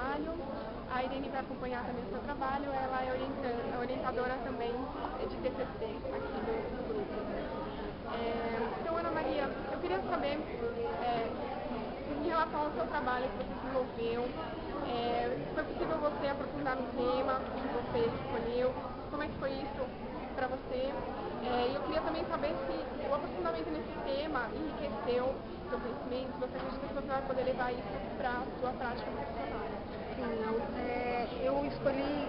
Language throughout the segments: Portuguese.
trabalho. A Irene vai acompanhar também o seu trabalho, ela é orientadora também de TCC aqui do grupo. Então, Ana Maria, eu queria saber, em relação ao seu trabalho que você desenvolveu, foi possível você aprofundar no tema que você escolheu? Como é que foi isso para você? E eu queria também saber se o aprofundamento nesse tema enriqueceu o seu conhecimento, se você acredita que você vai poder levar isso para a sua prática profissional. Sim, eu escolhi,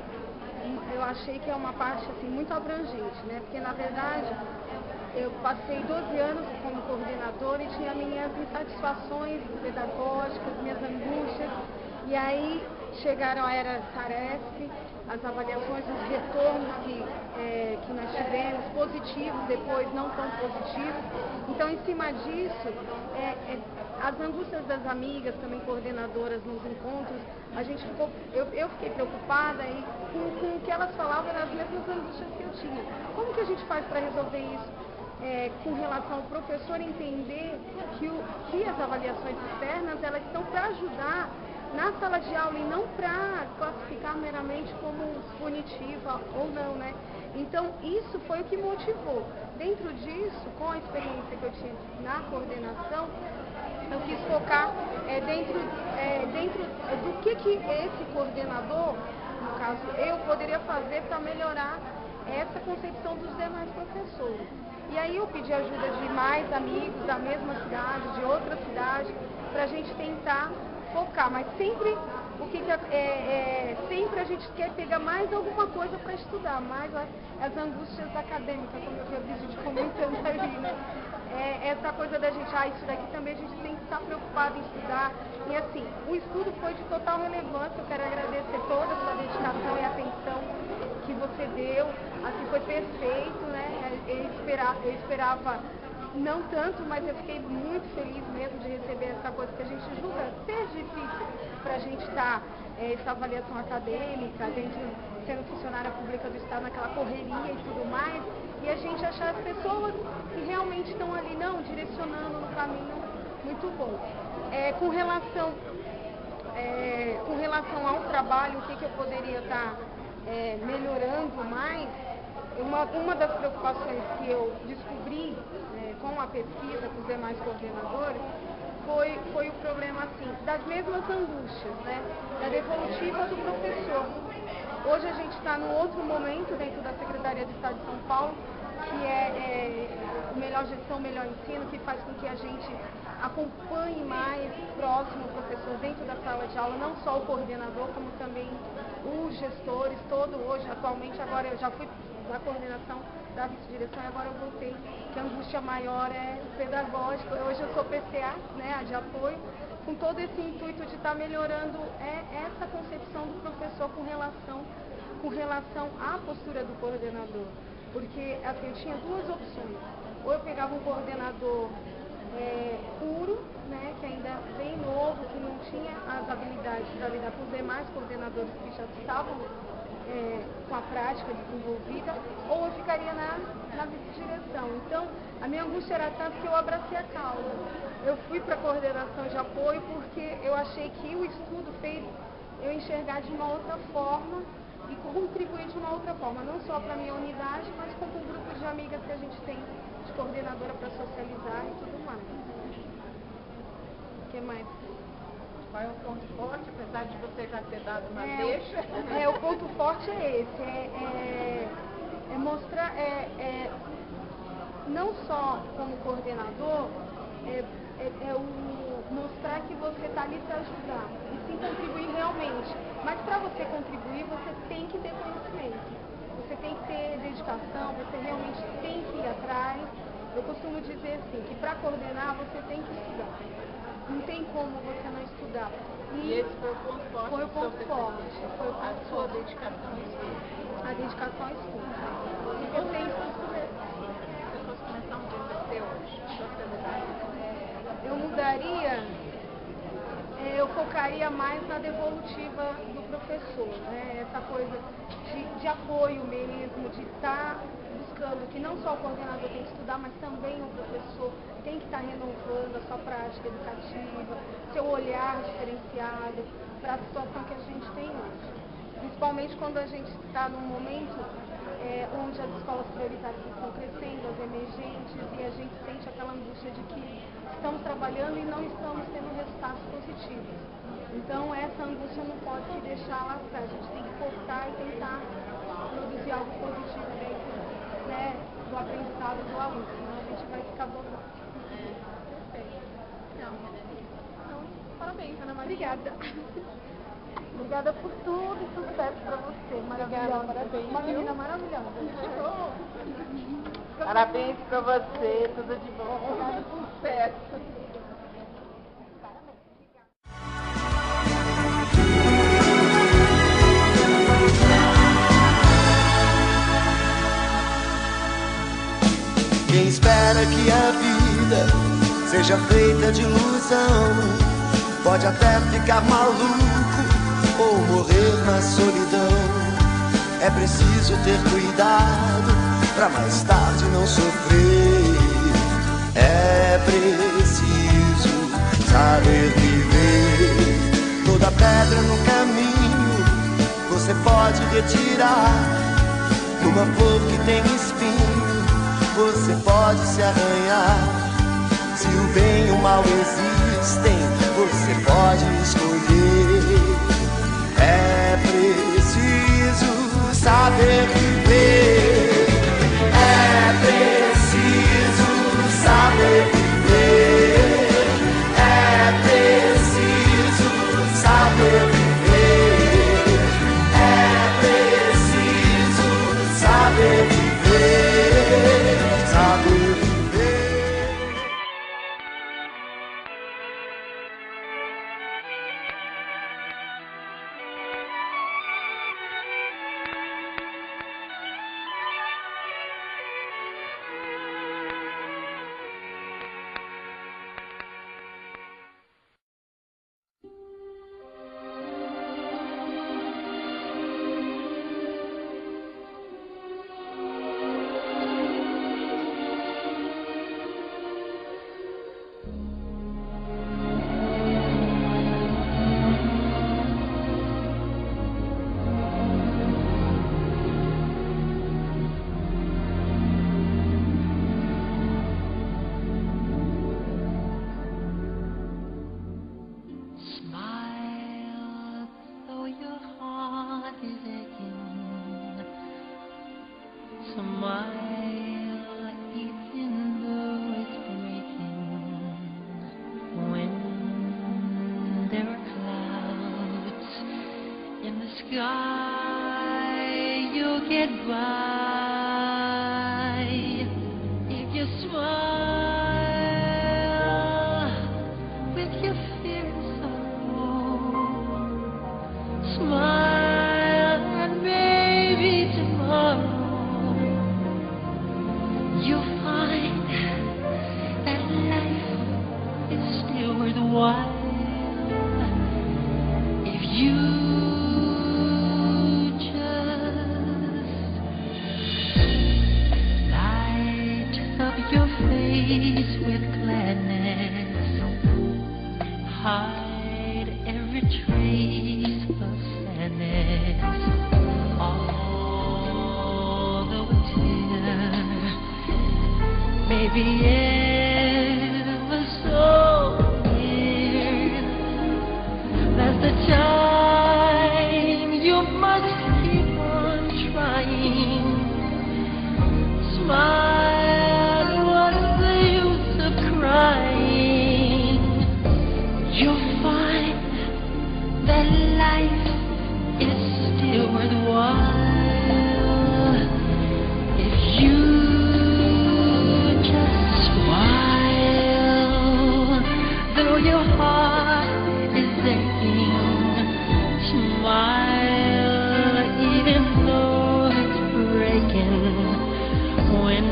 eu achei que é uma parte assim, muito abrangente, né? Porque na verdade eu passei 12 anos como coordenadora e tinha minhas insatisfações pedagógicas, minhas angústias, e aí chegaram a era Saresp, as avaliações, os retornos que nós tivemos, positivos, depois não tão positivos. Então, em cima disso, as angústias das amigas, também coordenadoras nos encontros, eu fiquei preocupada com o que elas falavam nas mesmas angústias que eu tinha. Como que a gente faz para resolver isso? Com relação ao professor entender que as avaliações externas elas estão para ajudar na sala de aula e não para classificar meramente como punitiva ou não, né? Então, isso foi o que motivou. Dentro disso, com a experiência que eu tinha na coordenação, eu quis focar dentro do que esse coordenador, no caso eu, poderia fazer para melhorar essa concepção dos demais professores. E aí eu pedi ajuda de mais amigos da mesma cidade, de outra cidade, para a gente tentar focar, mas sempre sempre a gente quer pegar mais alguma coisa para estudar, mais as angústias acadêmicas, como eu já vi gente comentando ali, né? Essa coisa da gente, isso daqui também a gente tem que estar preocupado em estudar. E assim, o estudo foi de total relevância, eu quero agradecer toda a sua dedicação e atenção que você deu, assim, foi perfeito, né? Eu esperava não tanto, mas eu fiquei muito feliz mesmo de receber essa coisa que a gente julga ser difícil para a gente estar, essa avaliação acadêmica, sendo funcionária pública do Estado, naquela correria e tudo mais, e a gente achar as pessoas que realmente estão ali, não, direcionando no caminho muito bom. Com relação ao trabalho, o que eu poderia estar melhorando mais, uma das preocupações que eu descobri com a pesquisa com os demais coordenadores foi o problema assim, das mesmas angústias, né, da devolutiva do professor. Hoje a gente está num outro momento dentro da Secretaria de Estado de São Paulo, que é Melhor Gestão, Melhor Ensino, que faz com que a gente acompanhe mais próximo o professor dentro da sala de aula, não só o coordenador, como também os gestores, hoje, atualmente, agora eu já fui da coordenação da vice-direção e agora eu voltei, que a angústia maior é pedagógica. Hoje eu sou PCA, né, a de apoio, com todo esse intuito de estar melhorando essa concepção do professor com relação à postura do coordenador. Porque assim, eu tinha duas opções. Ou eu pegava um coordenador puro, né, que ainda é bem novo, que não tinha as habilidades para lidar com os demais coordenadores que já estavam com a prática desenvolvida, ou eu ficaria na vice-direção. Então, a minha angústia era tanto que eu abracei a causa. Eu fui para a coordenação de apoio porque eu achei que o estudo fez eu enxergar de uma outra forma e contribuir de uma outra forma, não só para a minha unidade, mas com o grupo de amigas que a gente tem de coordenadora para socializar e tudo mais. O que mais? Qual é o ponto forte, apesar de você já ter dado uma deixa? O ponto forte é esse, mostrar, não só como coordenador, mostrar que você está ali para ajudar e sim contribuir realmente. Mas para você contribuir, você tem que ter conhecimento, você tem que ter dedicação, você realmente tem que ir atrás. Eu costumo dizer assim, que para coordenar você tem que estudar. Não tem como você não estudar. E esse foi o ponto forte? Foi o ponto forte. Foi o ponto a sua dedicação ao estudo? A dedicação ao estudo. Porque se você fosse começar um TCC hoje, você mudaria? Eu mudaria eu focaria mais na devolutiva do professor, né? Essa coisa de apoio mesmo, de estar buscando que não só o coordenador tem que estudar, mas também o professor tem que estar renovando a sua prática educativa, seu olhar diferenciado para a situação que a gente tem hoje. Principalmente quando a gente está num momento onde as escolas prioritárias estão crescendo, as emergentes, e a gente sente aquela angústia de que estamos trabalhando e não estamos tendo resultados positivos. Então essa angústia não pode se deixar lastrar, a gente tem que focar e tentar produzir algo positivo dentro, né, do aprendizado do aluno, senão a gente vai ficar blocado. Perfeito. Então, parabéns, Ana Maria. Obrigada. Obrigada por tudo e sucesso para você. Maravilhosa. Parabéns. Uma menina maravilhosa. Que bom. Parabéns para você, tudo de bom. Sucesso. Quem espera que a vida seja feita de ilusão pode até ficar maluco ou morrer na solidão. É preciso ter cuidado pra mais tarde não sofrer. É preciso saber viver. Toda pedra no caminho você pode retirar. Numa flor que tem espinho você pode se arranhar. Se o bem e o mal existem, você pode escolher. É preciso saber viver. É preciso saber viver. É preciso saber viver. É preciso saber viver. Saber viver. Smile, though your heart is aching. Smile, even though it's breaking. When there are clouds in the sky, you'll get by if you smile with your fears alone. Smile and maybe tomorrow you'll find that life is still worthwhile if you just light up your face with gladness. Hide every trace of sadness. Although a tear may be ever so near, that's the time you must keep on trying. Smile, what's the use of crying? You'll find that life is still worthwhile if you just smile. Though your heart is aching, smile even though it's breaking. When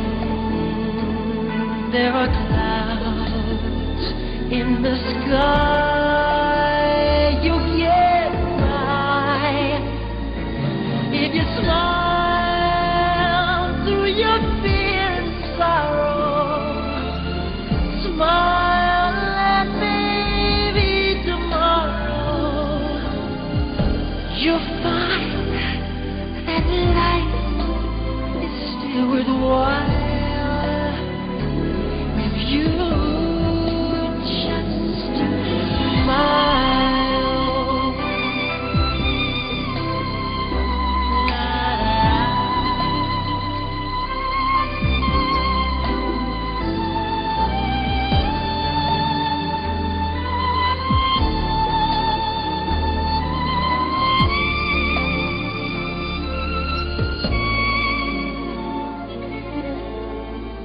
there are clouds in the sky, you'll find that life is still worthwhile if you just smile.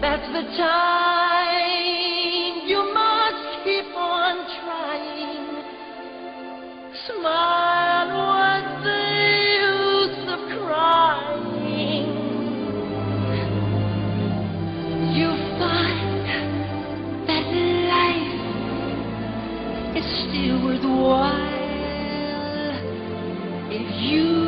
That's the time you must keep on trying. Smile, what's the use of crying? You find that life is still worthwhile if you